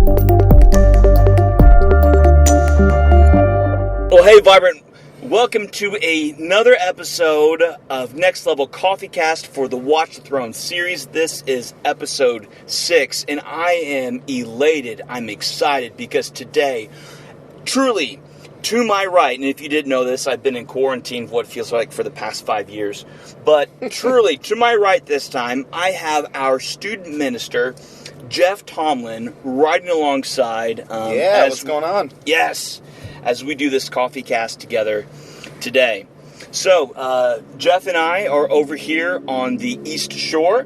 Well, hey, Vibrant. Welcome to another episode of Next Level Coffeecast for the Watch the Throne series. This is episode 6, and I am elated. I'm excited because today, truly, to my right, and if you didn't know this, I've been in quarantine for what feels like for the past 5 years, but truly, to my right this time, I have our student minister, Jeff Tomlin, riding alongside. What's going on? Yes, as we do this coffee cast together today. So, Jeff and I are over here on the East Shore.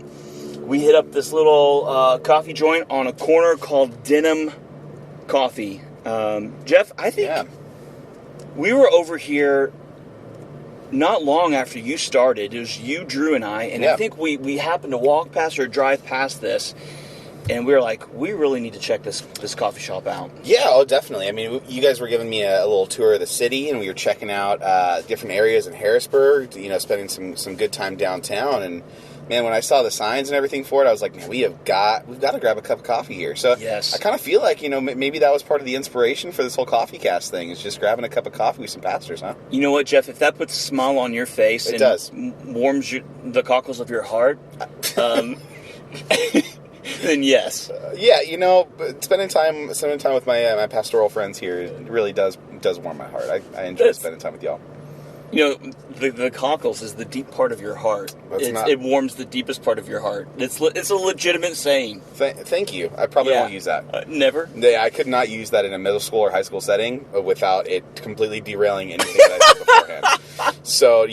We hit up this little coffee joint on a corner called Denim Coffee. Jeff, I think we were over here not long after you started. It was you, Drew, and I, and I think we happened to walk past or drive past this. And we were like, we really need to check this coffee shop out. Yeah, oh, definitely. I mean, you guys were giving me a little tour of the city, and we were checking out different areas in Harrisburg, spending some good time downtown. And, man, when I saw the signs and everything for it, I was like, man, we've got to grab a cup of coffee here. So yes. I kind of feel like, maybe that was part of the inspiration for this whole Coffecast thing, is just grabbing a cup of coffee with some pastors, huh? You know what, Jeff? If that puts a smile on your face it does. Warms the cockles of your heart, then yes. Spending time with my pastoral friends here really does warm my heart. I enjoy spending time with y'all. The cockles is the deep part of your heart. It warms the deepest part of your heart. It's a legitimate saying. Thank you. I probably won't use that. Never? I could not use that in a middle school or high school setting without it completely derailing anything that I said beforehand. So,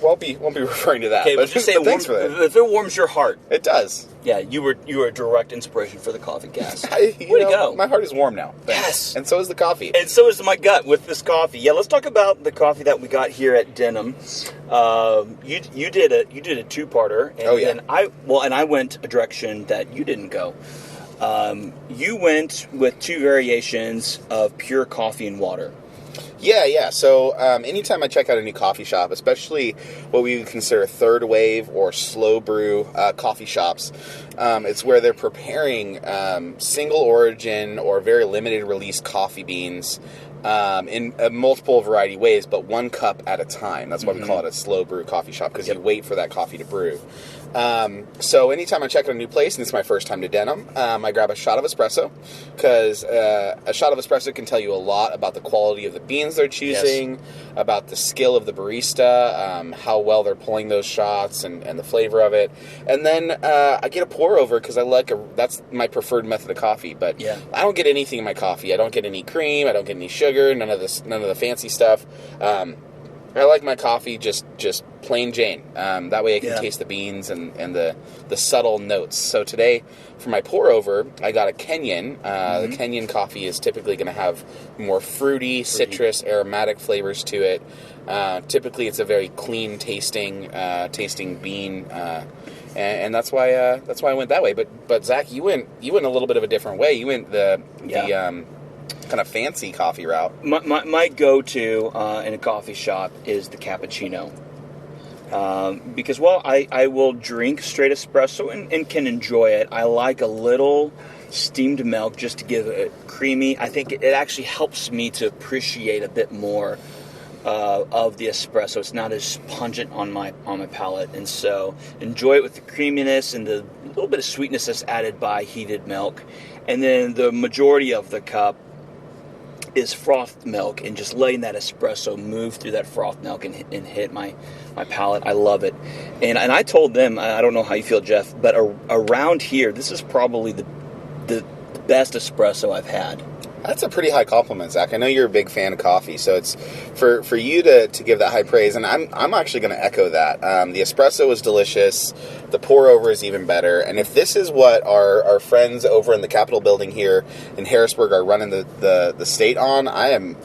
won't be referring to that. Okay, but just say thanks for that. If it warms your heart. It does. Yeah, you were a direct inspiration for the Coffecast. Way to go. My heart is warm now. Thanks. Yes. And so is the coffee. And so is my gut with this coffee. Yeah, let's talk about the coffee that we got here at Denim. You did a two-parter. And I went a direction that you didn't go. You went with two variations of pure coffee and water. Yeah. So anytime I check out a new coffee shop, especially what we would consider third wave or slow brew coffee shops, it's where they're preparing single origin or very limited release coffee beans in a multiple variety ways, but one cup at a time. That's why we call it a slow brew coffee shop, because you wait for that coffee to brew. So anytime I check out a new place, and it's my first time to Denim, I grab a shot of espresso, because a shot of espresso can tell you a lot about the quality of the beans they're choosing, about the skill of the barista, how well they're pulling those shots, and the flavor of it. And then I get a pour over, because that's my preferred method of coffee. But I don't get anything in my coffee. I don't get any cream. I don't get any sugar. None of the fancy stuff. I like my coffee just plain Jane. That way I can taste the beans and the subtle notes. So today, for my pour over, I got a Kenyan. The Kenyan coffee is typically going to have more fruity, citrus, aromatic flavors to it. Typically, it's a very clean tasting bean, and that's why I went that way. But Zach, you went a little bit of a different way. You went the kind of fancy coffee route. My go-to in a coffee shop is the cappuccino. Because I will drink straight espresso and can enjoy it. I like a little steamed milk just to give it creamy. I think it actually helps me to appreciate a bit more of the espresso. It's not as pungent on my palate, and so enjoy it with the creaminess and the little bit of sweetness that's added by heated milk. And then the majority of the cup is frothed milk, and just letting that espresso move through that frothed milk and hit my palate. I love it. And I told them, I don't know how you feel, Jeff, but around here, this is probably the best espresso I've had. That's a pretty high compliment, Zach. I know you're a big fan of coffee, so it's for you to give that high praise, and I'm actually going to echo that. The espresso is delicious. The pour over is even better. And if this is what our friends over in the Capitol building here in Harrisburg are running the state on, I'm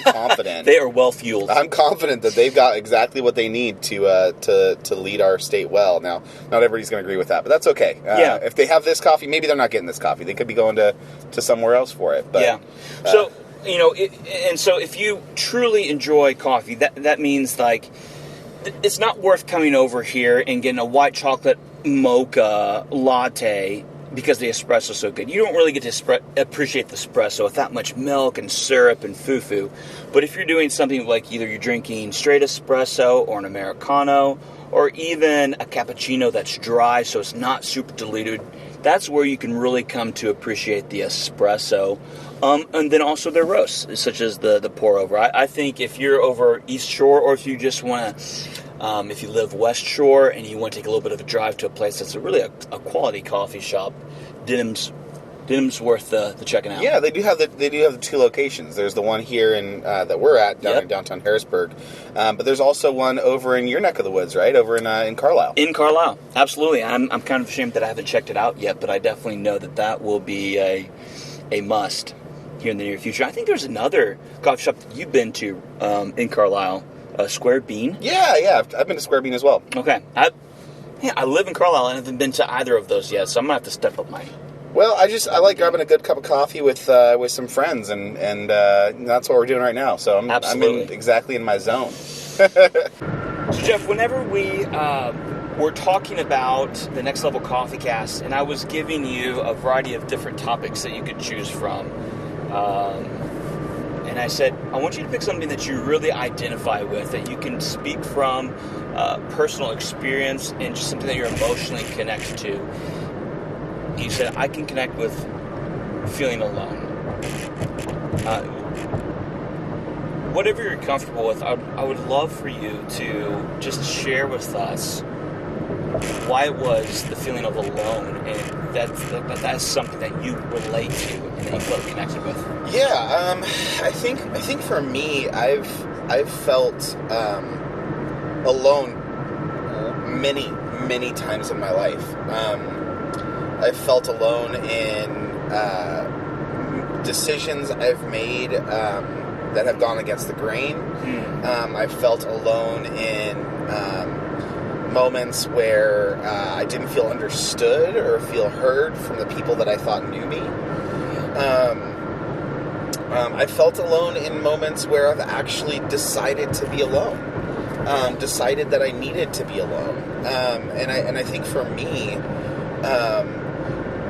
confident. They are well fueled. I'm confident that they've got exactly what they need to lead our state well. Now, not everybody's going to agree with that, but that's okay. If they have this coffee, maybe they're not getting this coffee. They could be going to somewhere else for it. But, So, so if you truly enjoy coffee, that means it's not worth coming over here and getting a white chocolate mocha latte because the espresso is so good. You don't really get to appreciate the espresso with that much milk and syrup and foo-foo. But if you're doing something like either you're drinking straight espresso or an Americano or even a cappuccino that's dry so it's not super diluted, that's where you can really come to appreciate the espresso. And then also their roasts, such as the pour-over. I think if you're over East Shore or if you just want to... if you live West Shore and you want to take a little bit of a drive to a place that's really a quality coffee shop, Denham's worth the checking out. Yeah, they do have the two locations. There's the one here in that we're at down in downtown Harrisburg, but there's also one over in your neck of the woods, right? Over in Carlisle. In Carlisle, absolutely. I'm kind of ashamed that I haven't checked it out yet, but I definitely know that will be a must here in the near future. I think there's another coffee shop that you've been to in Carlisle. Square Bean? Yeah, I've been to Square Bean as well. Okay. I live in Carlisle and I haven't been to either of those yet, so I'm going to have to step up my... Well, I like grabbing a good cup of coffee with some friends, and that's what we're doing right now. So I'm exactly in my zone. So, Jeff, whenever we were talking about the Next Level Coffeecast, and I was giving you a variety of different topics that you could choose from, and I said, I want you to pick something that you really identify with, that you can speak from personal experience and just something that you're emotionally connected to. You said, I can connect with feeling alone. Whatever you're comfortable with, I would love for you to just share with us why it was the feeling of alone, and that's something that you relate to and that you feel connected with. Yeah, I think for me, I've felt alone many times in my life. I've felt alone in decisions I've made that have gone against the grain. I've felt alone in moments where I didn't feel understood or feel heard from the people that I thought knew me. I felt alone in moments where I've actually decided to be alone. Decided that I needed to be alone. And I think for me,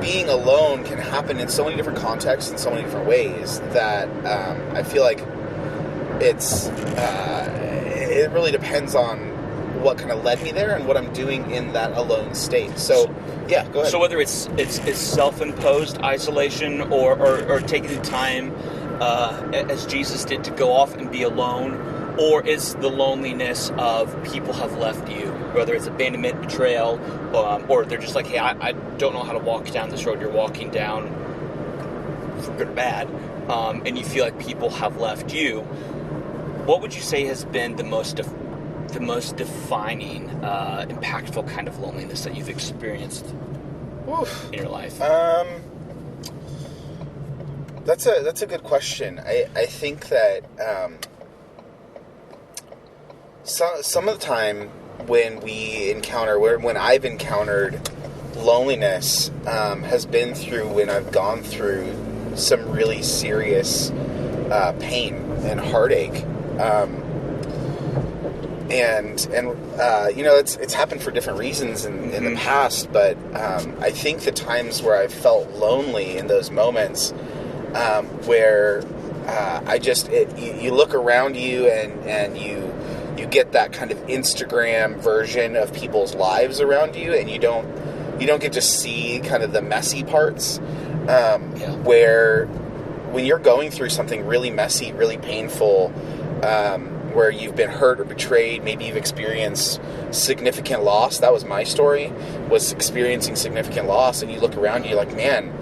being alone can happen in so many different contexts in so many different ways that I feel like it really depends on what kind of led me there and what I'm doing in that alone state. So yeah, go ahead. So whether it's self-imposed isolation or taking the time as Jesus did to go off and be alone, or it's the loneliness of people have left you, whether it's abandonment, betrayal, or they're just like, hey, I don't know how to walk down this road you're walking down, for good or bad, and you feel like people have left you. What would you say has been the most defining, impactful kind of loneliness that you've experienced in your life? That's a good question. I think that some of the time when I've encountered loneliness has been through when I've gone through some really serious pain and heartache. It's happened for different reasons in the past, but I think the times where I've felt lonely in those moments, where you look around you and you get that kind of Instagram version of people's lives around you, and you don't get to see kind of the messy parts, where when you're going through something really messy, really painful, where you've been hurt or betrayed, maybe you've experienced significant loss. That was my story, was experiencing significant loss, and you look around and you're like, man,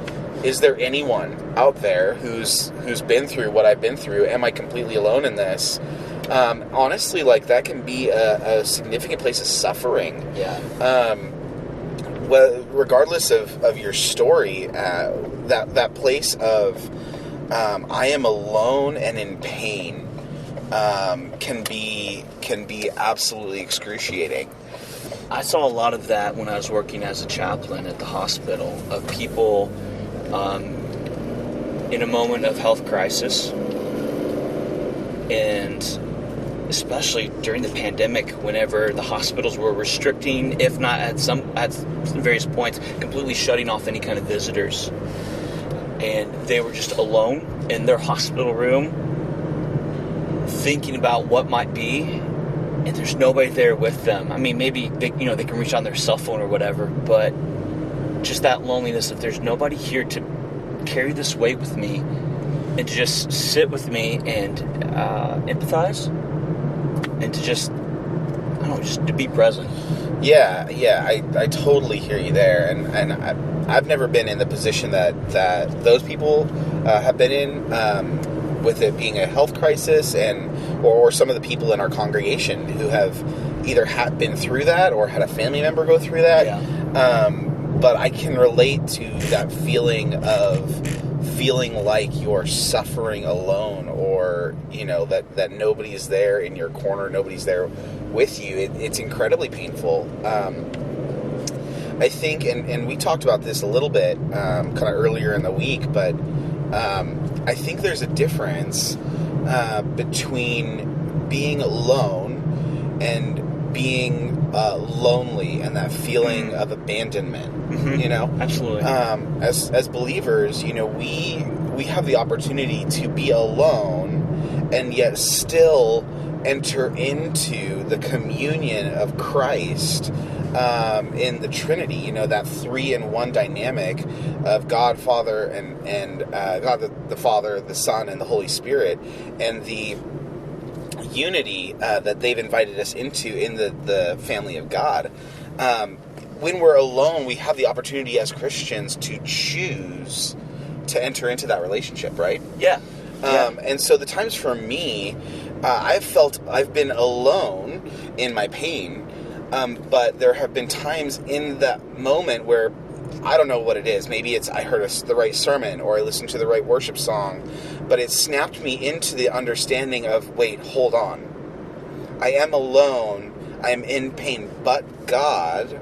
is there anyone out there who's been through what I've been through? Am I completely alone in this? Honestly, like, that can be a significant place of suffering. Yeah. Well, regardless of your story, that place of I am alone and in pain can be absolutely excruciating. I saw a lot of that when I was working as a chaplain at the hospital, of people in a moment of health crisis, and especially during the pandemic, whenever the hospitals were restricting, if not at various points, completely shutting off any kind of visitors. And they were just alone in their hospital room, thinking about what might be, and there's nobody there with them. I mean, maybe they can reach on their cell phone or whatever, but just that loneliness, if there's nobody here to carry this weight with me and to just sit with me and empathize and to just to be present. Yeah, I totally hear you there, and I've never been in the position that those people have been in, with it being a health crisis, or some of the people in our congregation who have either been through that or had a family member go through that. Yeah. But I can relate to that feeling of feeling like you're suffering alone, or that nobody's there in your corner, nobody's there with you. It's incredibly painful. I think, and we talked about this a little bit kind of earlier in the week, but I think there's a difference between being alone and being lonely, and that feeling of abandonment. Mm-hmm. Absolutely. As believers, we have the opportunity to be alone and yet still enter into the communion of Christ in the Trinity. That 3-in-1 dynamic of God Father and God the Father, the Son, and the Holy Spirit, and the unity that they've invited us into in the family of God. When we're alone, we have the opportunity as Christians to choose to enter into that relationship, right? Yeah. And so the times for me, I've been alone in my pain, but there have been times in that moment where I don't know what it is. Maybe it's I heard the right sermon, or I listened to the right worship song, but it snapped me into the understanding of, wait, hold on. I am alone. I am in pain, but God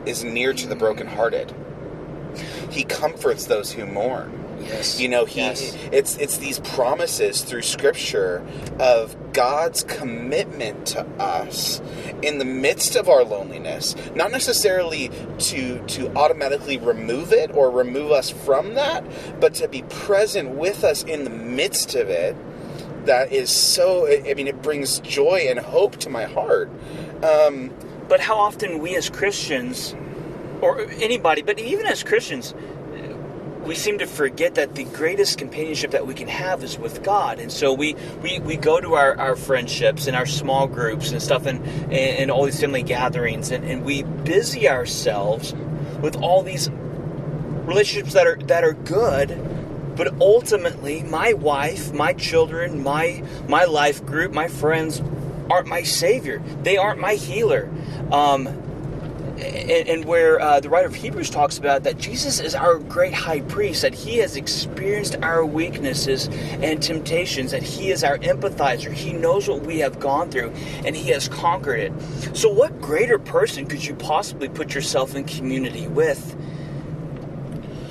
is near to the brokenhearted. He comforts those who mourn. Yes. It's these promises through Scripture of God's commitment to us in the midst of our loneliness, not necessarily to automatically remove it or remove us from that, but to be present with us in the midst of it. That is so, it brings joy and hope to my heart. But how often we as Christians, or anybody, but even as Christians, we seem to forget that the greatest companionship that we can have is with God. And so we go to our friendships and our small groups and stuff and all these family gatherings, and we busy ourselves with all these relationships that are good, but ultimately my wife, my children, my life group, my friends aren't my Savior. They aren't my healer. And where the writer of Hebrews talks about that Jesus is our great high priest, that he has experienced our weaknesses and temptations, that he is our empathizer. He knows what we have gone through, and he has conquered it. So what greater person could you possibly put yourself in community with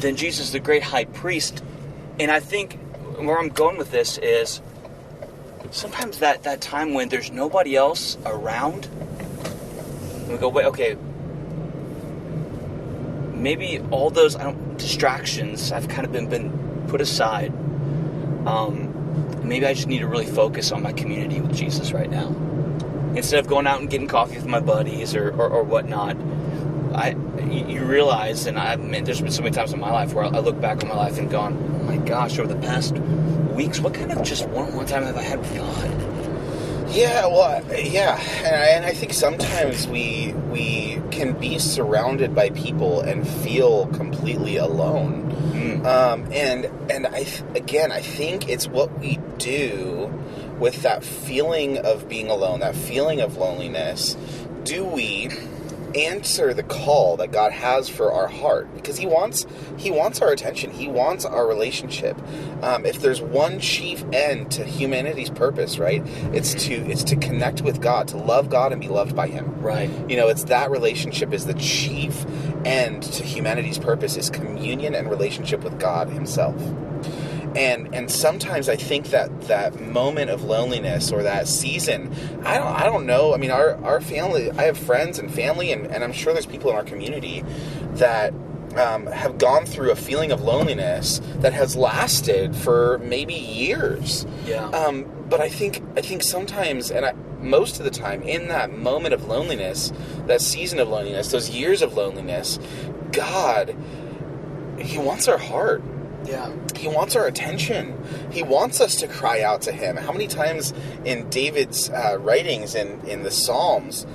than Jesus, the great high priest? And I think where I'm going with this is sometimes that time when there's nobody else around, and we go, wait, okay, maybe all those distractions have kind of been put aside. Maybe I just need to really focus on my community with Jesus right now. Instead of going out and getting coffee with my buddies or whatnot, you realize, and there's been so many times in my life where I look back on my life and gone, oh my gosh, over the past weeks, what kind of just one-on-one time have I had with God? And I think sometimes we can be surrounded by people and feel completely alone. And I think it's what we do with that feeling of being alone, that feeling of loneliness. Do we answer the call that God has for our heart? Because He wants our attention. He wants our relationship. If there's one chief end to humanity's purpose, right? It's to connect with God, to love God and be loved by Him. Right. It's that relationship is the chief end to humanity's purpose, is communion and relationship with God Himself. And sometimes I think that moment of loneliness or that season, I don't know. I mean, our family, I have friends and family, and I'm sure there's people in our community that have gone through a feeling of loneliness that has lasted for maybe years. Yeah. But I think sometimes, most of the time, in that moment of loneliness, that season of loneliness, those years of loneliness, God, He wants our heart. Yeah. He wants our attention. He wants us to cry out to Him. How many times in David's writings in the Psalms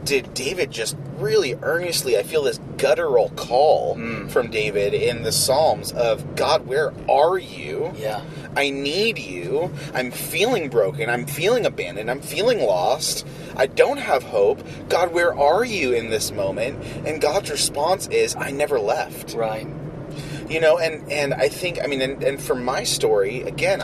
did David just really earnestly, I feel this guttural call from David in the Psalms of, God, where are you? Yeah. I need you. I'm feeling broken. I'm feeling abandoned. I'm feeling lost. I don't have hope. God, where are you in this moment? And God's response is, I never left. Right. You know, and I think, I mean, and for my story, again,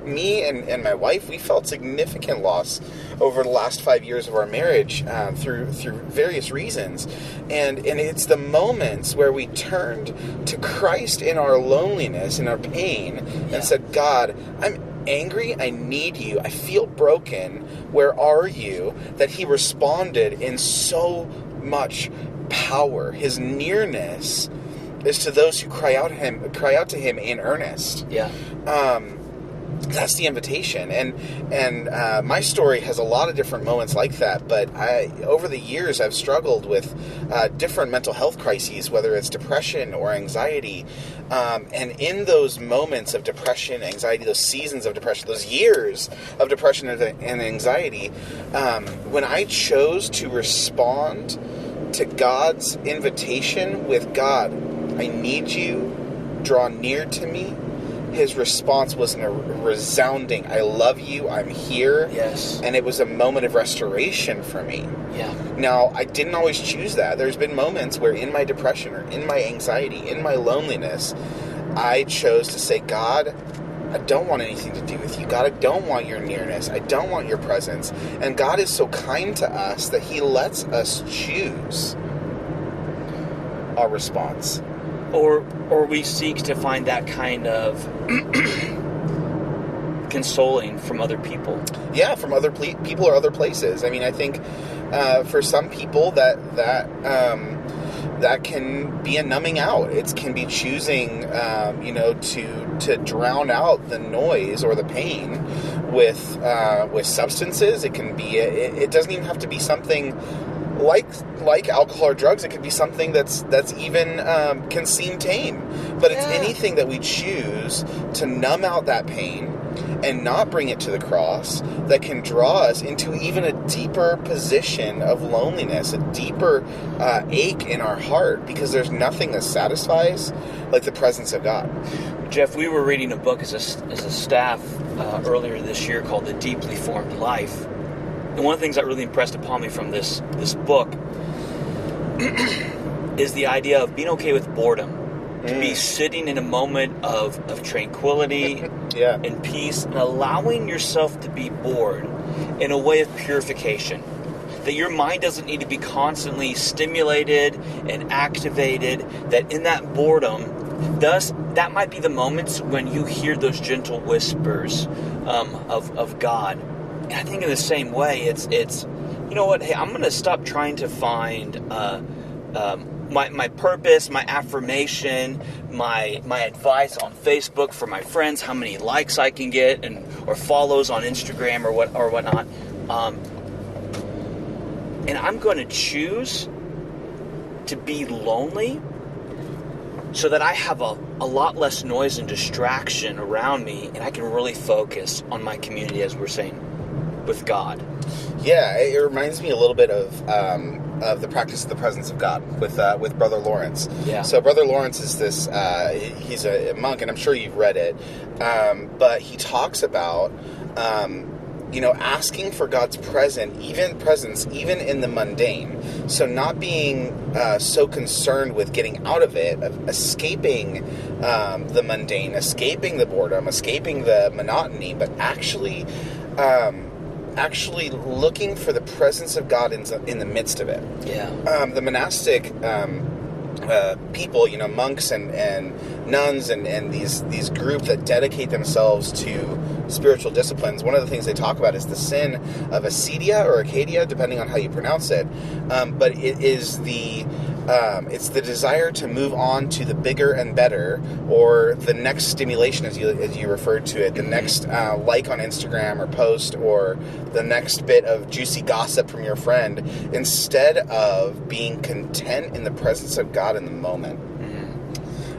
me and my wife, we felt significant loss over the last 5 years of our marriage through various reasons. And it's the moments where we turned to Christ in our loneliness, in our pain, and said, God, I'm angry, I need you, I feel broken, where are you? That He responded in so much power. His nearness is to those who cry out to Him in earnest. Yeah. That's the invitation, and my story has a lot of different moments like that. But over the years, I've struggled with different mental health crises, whether it's depression or anxiety. And in those moments of depression, anxiety, those seasons of depression, those years of depression and anxiety, when I chose to respond to God's invitation with, God, I need you, draw near to me, His response was a resounding, I love you, I'm here. Yes. And it was a moment of restoration for me. Yeah. Now, I didn't always choose that. There's been moments where in my depression or in my anxiety, in my loneliness, I chose to say, God, I don't want anything to do with you. God, I don't want your nearness. I don't want your presence. And God is so kind to us that He lets us choose our response. Or we seek to find that kind of consoling from other people. Yeah, from other people or other places. I mean, I think for some people that can be a numbing out. It can be choosing, to drown out the noise or the pain with substances. It can be. It doesn't even have to be something like alcohol or drugs. It could be something that's even can seem tame, but it's anything that we choose to numb out that pain and not bring it to the cross that can draw us into even a deeper position of loneliness, a deeper ache in our heart, because there's nothing that satisfies like the presence of God. Jeff, we were reading a book as a staff earlier this year called The Deeply Formed Life. And one of the things that really impressed upon me from this book is the idea of being okay with boredom. To be sitting in a moment of tranquility and peace, and allowing yourself to be bored in a way of purification. That your mind doesn't need to be constantly stimulated and activated. That in that boredom, that might be the moments when you hear those gentle whispers of God. And I think in the same way, it's you know what? Hey, I'm going to stop trying to find my purpose, my affirmation, my advice on Facebook for my friends, how many likes I can get, or follows on Instagram or whatnot. And I'm going to choose to be lonely so that I have a lot less noise and distraction around me, and I can really focus on my community, as we're saying, with God. Yeah, it reminds me a little bit of the practice of the presence of God with Brother Lawrence. Yeah. So Brother Lawrence is this, he's a monk, and I'm sure you've read it, but he talks about, asking for God's presence even in the mundane. So not being so concerned with getting out of it, of escaping the mundane, escaping the boredom, escaping the monotony, but actually looking for the presence of God in the midst of it. Yeah. The monastic people, monks and nuns and these groups that dedicate themselves to spiritual disciplines. One of the things they talk about is the sin of acedia or Acadia, depending on how you pronounce it. But it is it's the desire to move on to the bigger and better, or the next stimulation, as you referred to it, the next like on Instagram or post, or the next bit of juicy gossip from your friend, instead of being content in the presence of God in the moment.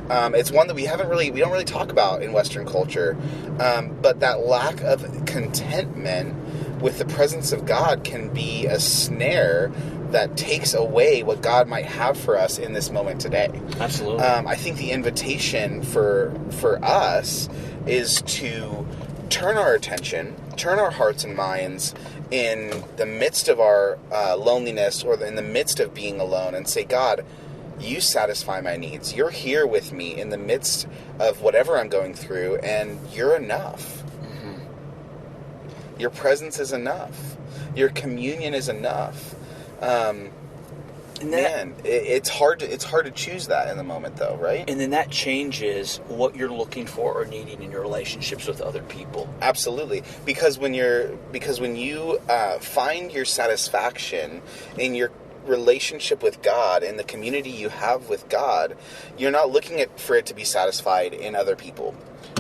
It's one that we don't really talk about in Western culture, but that lack of contentment with the presence of God can be a snare that takes away what God might have for us in this moment today. Absolutely. I think the invitation for us is to turn our attention, turn our hearts and minds in the midst of our loneliness, or in the midst of being alone, and say, God, you satisfy my needs. You're here with me in the midst of whatever I'm going through, and you're enough. Your presence is enough. Your communion is enough. It's hard to choose that in the moment, though, right? And then that changes what you're looking for or needing in your relationships with other people. Absolutely, because when you find your satisfaction in your relationship with God, in the community you have with God, you're not looking for it to be satisfied in other people.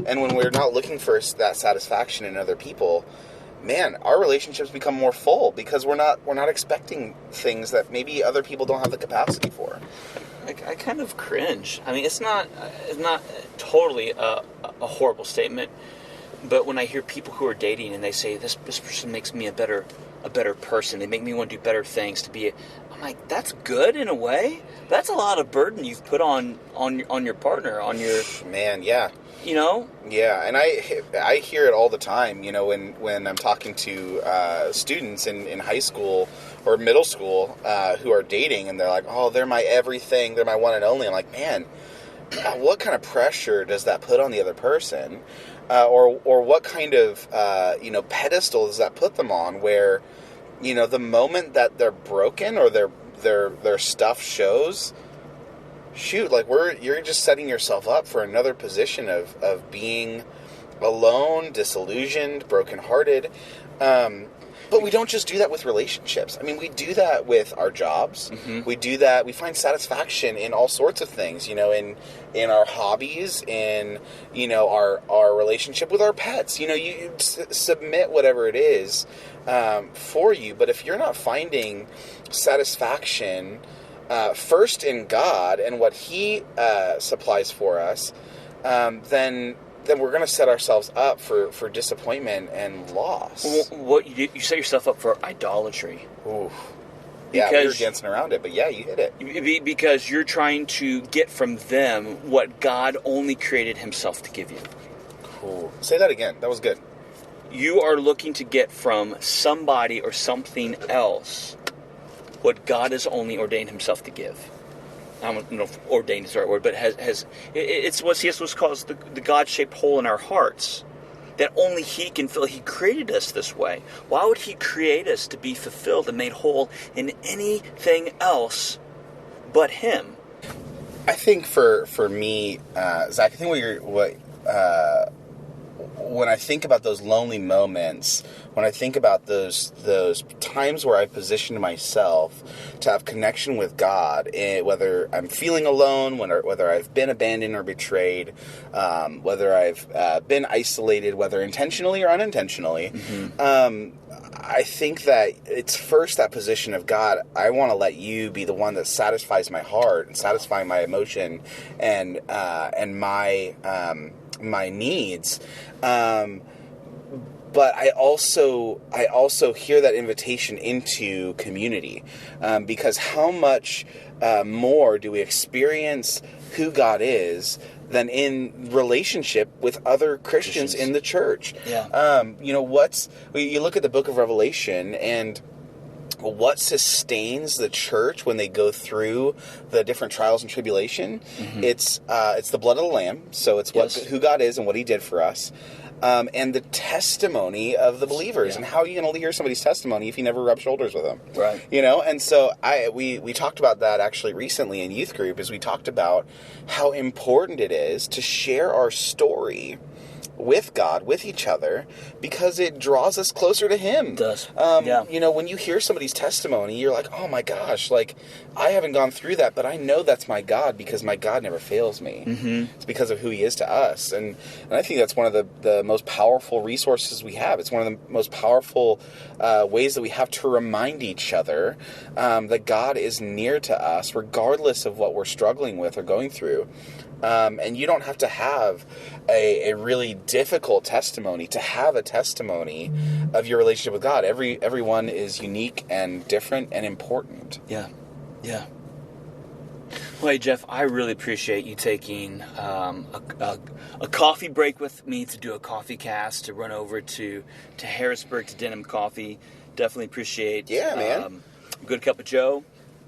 And when we're not looking for that satisfaction in other people, man, our relationships become more full, because we're not expecting things that maybe other people don't have the capacity for. I kind of cringe. I mean, it's not totally a horrible statement, but when I hear people who are dating and they say this person makes me a better person, they make me want to do better things, I'm like, that's good in a way. That's a lot of burden you've put on your partner, on your man. Yeah. Yeah, and I hear it all the time, when I'm talking to students in high school or middle school who are dating, and they're like, oh, they're my everything, they're my one and only. I'm like, man, what kind of pressure does that put on the other person? Or what kind of pedestal does that put them on, where the moment that they're broken or their stuff shows, shoot, like you're just setting yourself up for another position of being alone, disillusioned, brokenhearted. But we don't just do that with relationships. I mean, we do that with our jobs. Mm-hmm. We do that. We find satisfaction in all sorts of things, in our hobbies, in, our relationship with our pets. You submit whatever it is for you. But if you're not finding satisfaction first in God and what He supplies for us, then we're going to set ourselves up for disappointment and loss. Well, you set yourself up for idolatry. Ooh. Yeah, we were dancing around it, but yeah, you hit it. Because you're trying to get from them what God only created Himself to give you. Cool. Say that again. That was good. You are looking to get from somebody or something else what God has only ordained Himself to give. I don't know if ordained is the right word, but it's what's called the God-shaped hole in our hearts that only He can fill. He created us this way. Why would He create us to be fulfilled and made whole in anything else but Him? I think for me, Zach, I think when I think about those lonely moments, when I think about those times where I positioned myself to have connection with God, whether I'm feeling alone, whether I've been abandoned or betrayed, whether I've been isolated, whether intentionally or unintentionally, I think that it's first that position of, God, I want to let you be the one that satisfies my heart and satisfy my emotion and my needs. But I also hear that invitation into community, because how much more do we experience who God is than in relationship with other Christians in the church? Yeah. You look at the book of Revelation, and what sustains the church when they go through the different trials and tribulation? Mm-hmm. It's the blood of the Lamb. So it's who God is and what He did for us. and the testimony of the believers. Yeah. And how are you going to hear somebody's testimony if you never rub shoulders with them? Right. You know, and so we talked about that actually recently in youth group, as we talked about how important it is to share our story with God, with each other, because it draws us closer to Him. It does. You know, when you hear somebody's testimony, you're like, oh my gosh, like, I haven't gone through that, but I know that's my God, because my God never fails me. Mm-hmm. It's because of who He is to us. And I think that's one of the most powerful resources we have. It's one of the most powerful ways that we have to remind each other that God is near to us, regardless of what we're struggling with or going through. And you don't have to have a really difficult testimony to have a testimony of your relationship with God. Everyone is unique and different and important. Yeah. Well, hey, Jeff, I really appreciate you taking a coffee break with me to do a Coffecast, to run over to Harrisburg to Denim Coffee. Definitely appreciate. Yeah, man. Good cup of Joe.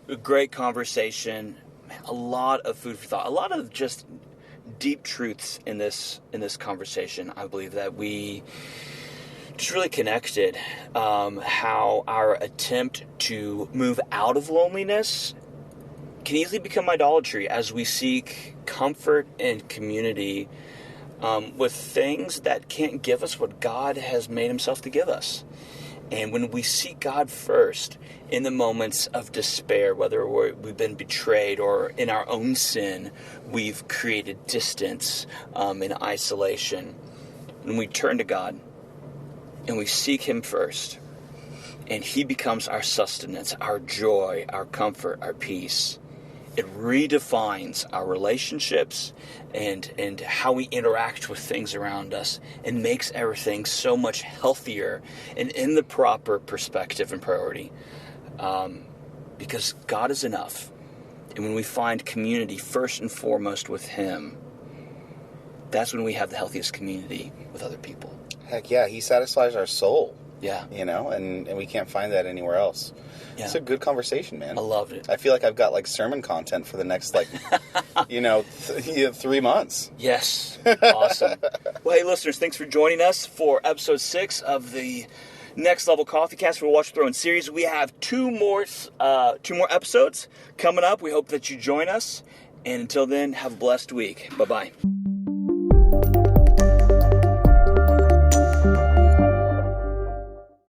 A great conversation. Man, a lot of food for thought. A lot of just deep truths in this conversation. I believe that we just really connected how our attempt to move out of loneliness can easily become idolatry as we seek comfort and community with things that can't give us what God has made Himself to give us. And when we seek God first in the moments of despair, whether we've been betrayed or in our own sin, we've created distance and isolation. When we turn to God and we seek Him first, and He becomes our sustenance, our joy, our comfort, our peace, it redefines our relationships and how we interact with things around us, and makes everything so much healthier and in the proper perspective and priority. Because God is enough. And when we find community first and foremost with Him, that's when we have the healthiest community with other people. Heck yeah, He satisfies our soul. Yeah. You know, and we can't find that anywhere else. Yeah. It's a good conversation, man. I loved it. I feel like I've got like sermon content for the next 3 months. Yes. Awesome. Well, hey, listeners, thanks for joining us for episode 6 of the Next Level Coffeecast for Watch Throne series. We have two more episodes coming up. We hope that you join us. And until then, have a blessed week. Bye-bye.